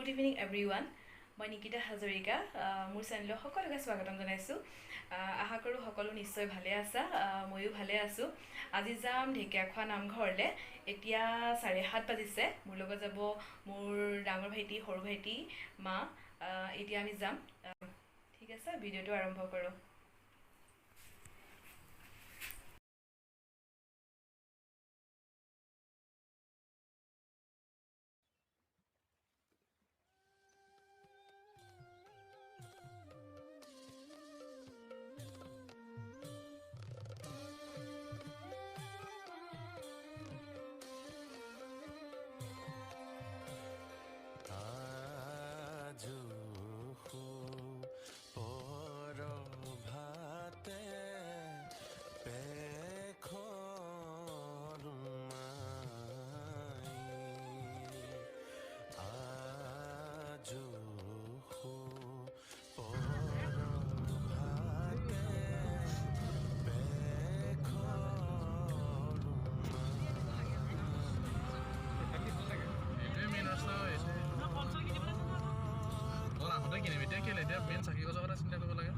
Good evening everyone মই নিকিতা হাজৰিকা মোৰ চেনেলত সকলোকে স্বাগতম জনাইছোঁ আশা কৰোঁ সকলো নিশ্চয় ভালে আছা ময়ো ভালে আছোঁ আজি যাম ঢেকীয়াখোৱা নামঘৰলৈ এতিয়া 7:30 বাজিছে মোৰ লগত যাব মোৰ ডাঙৰ ভাইটি সৰু ভাইটি মা এতিয়া আমি যাম ঠিক আছে ভিডিঅ'টো আৰম্ভ কৰোঁ মেইন চাকি গছৰ কথা চিন্তা কৰিব লাগে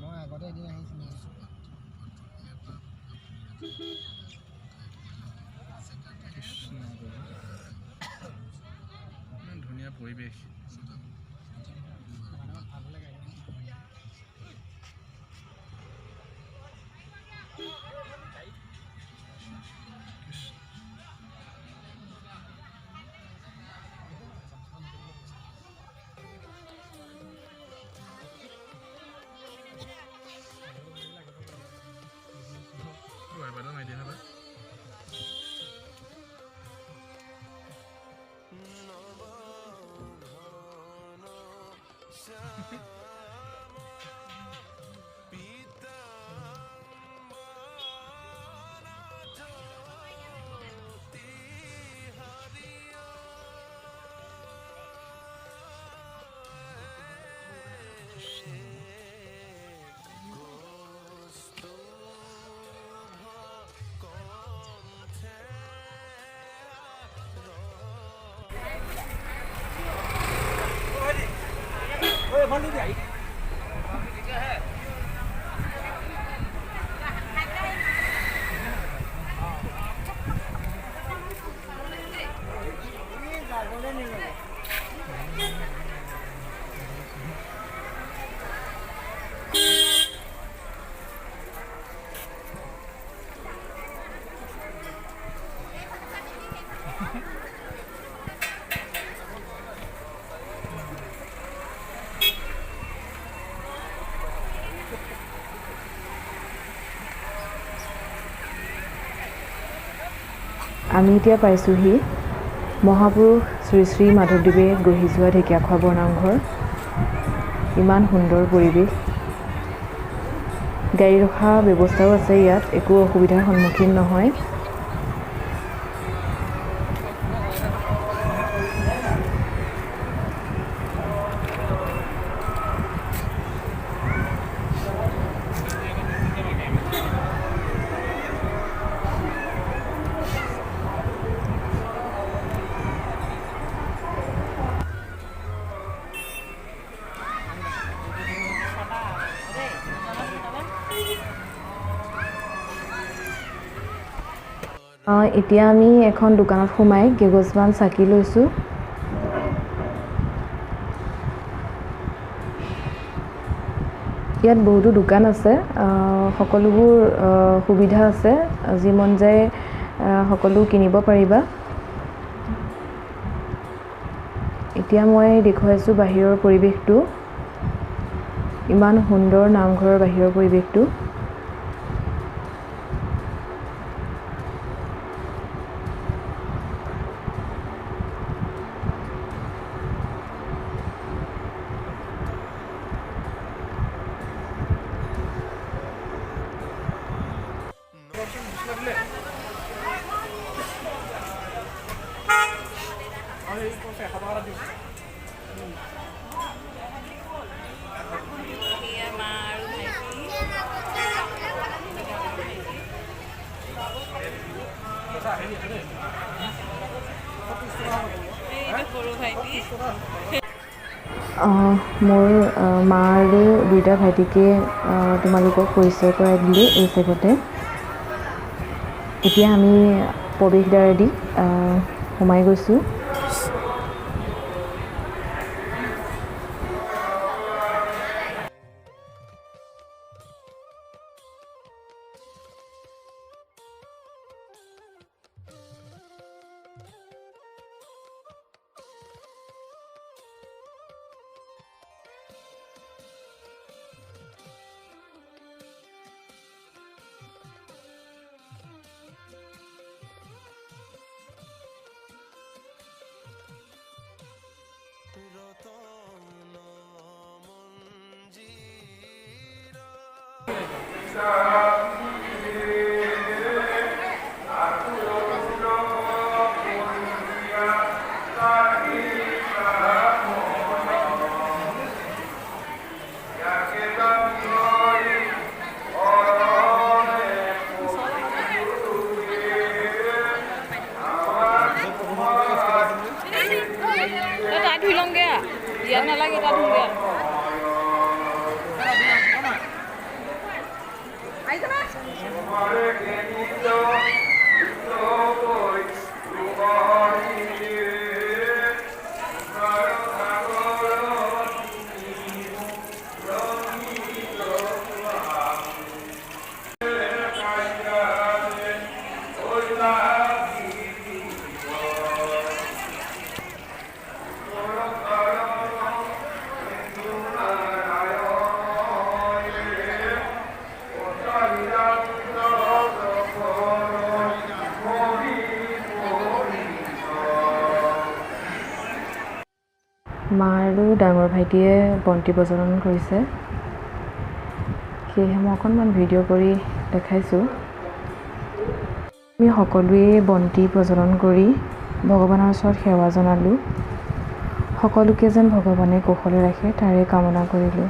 মই আগতে এদিন আহিছিলোঁ ধুনীয়া পৰিৱেশ আমি এতিয়া পাইছোঁহি মহাপুৰুষ শ্ৰী শ্ৰী মাধৱদেৱে গঢ়ি যোৱা ঢেকীয়াখোৱা বৰনামঘৰ ইমান সুন্দৰ পৰিৱেশ গাড়ী ৰখা ব্যৱস্থাও আছে ইয়াত একো অসুবিধাৰ সন্মুখীন নহয় এতিয়া আমি এখন দোকানত সোমাই কেইগছমান চাকি লৈছোঁ ইয়াত বহুতো দোকান আছে সকলোবোৰ সুবিধা আছে যি মন যায় সকলো কিনিব পাৰিবা এতিয়া মই দেখুৱাইছোঁ বাহিৰৰ পৰিৱেশটো ইমান সুন্দৰ নামঘৰৰ বাহিৰৰ পৰিৱেশটো এয়া মা আৰু ভাইটি এইটো সৰু ভাইটি মোৰ মা আৰু দুইটা ভাইটিকে তোমালোকক পৰিচয় কৰাই দিলোঁ এই চেগতে। এতিয়া আমি প্ৰৱেশদ্বাৰেদি সোমাই গৈছোঁ। তাত ধুই লওঁগৈ ইয়াত নালাগে তাত ধুওঁগৈ মা আৰু ডাঙৰ ভাইটিয়ে বন্তি প্ৰজ্বলন কৰিছে, সেয়েহে মই অকণমান ভিডিঅ' কৰি দেখাইছোঁ। আমি সকলোৱে বন্তি প্ৰজ্বলন কৰি ভগৱানৰ ওচৰত সেৱা জনালোঁ। সকলোকে যেন ভগৱানে কুশলে ৰাখে তাৰে কামনা কৰিলোঁ।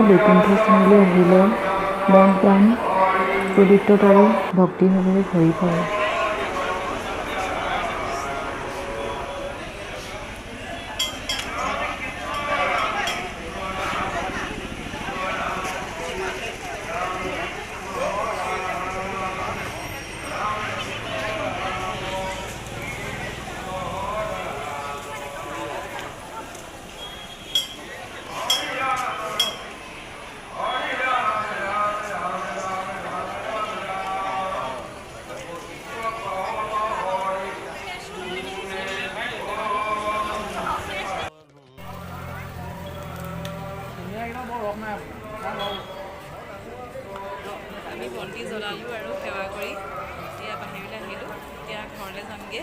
বৈকুণ্ঠ স্থানলৈ আহিলে মন প্ৰাণ পবিত্ৰতাৰে ভক্তিভাৱেৰে ভৰি পৰে। আমি বন্তি জ্বলালোঁ আৰু সেৱা কৰি এতিয়া বাহিৰলৈ আহিলোঁ। এতিয়া ঘৰলৈ যামগৈ।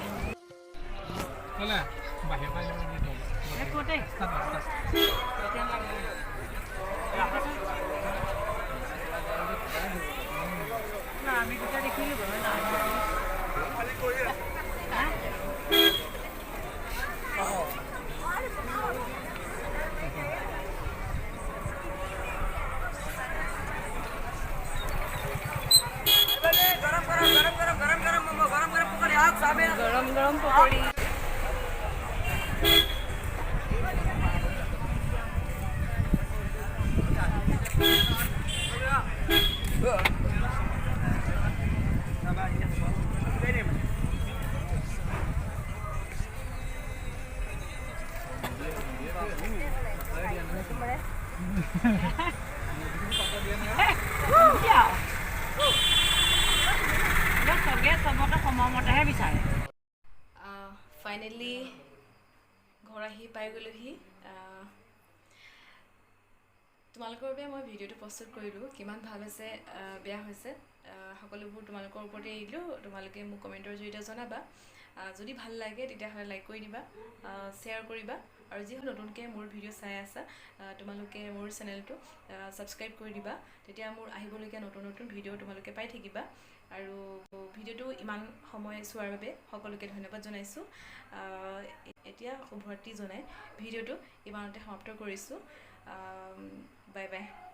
ফাইনেলি ঘৰ আহি পাই গ'লোহি তোমালোকৰ বাবে মই ভিডিঅ'টো প্ৰস্তুত কৰিলোঁ কিমান ভাল হৈছে বেয়া হৈছে সকলোবোৰ তোমালোকৰ ওপৰতে এৰিলোঁ তোমালোকে মোক কমেণ্টৰ জৰিয়তে জনাবা যদি ভাল লাগে তেতিয়াহ'লে লাইক কৰি দিবা শ্বেয়াৰ কৰিবা আৰু যিসকল নতুনকৈ মোৰ ভিডিঅ' চাই আছা তোমালোকে মোৰ চেনেলটো ছাবস্ক্ৰাইব কৰি দিবা তেতিয়া মোৰ আহিবলগীয়া নতুন নতুন ভিডিঅ' তোমালোকে পাই থাকিবা আৰু ভিডিঅ'টো ইমান সময় চোৱাৰ বাবে সকলোকে ধন্যবাদ জনাইছোঁ এতিয়া শুভৰাত্ৰি জনাই ভিডিঅ'টো ইমানতে সমাপ্ত কৰিছোঁ বাই বাই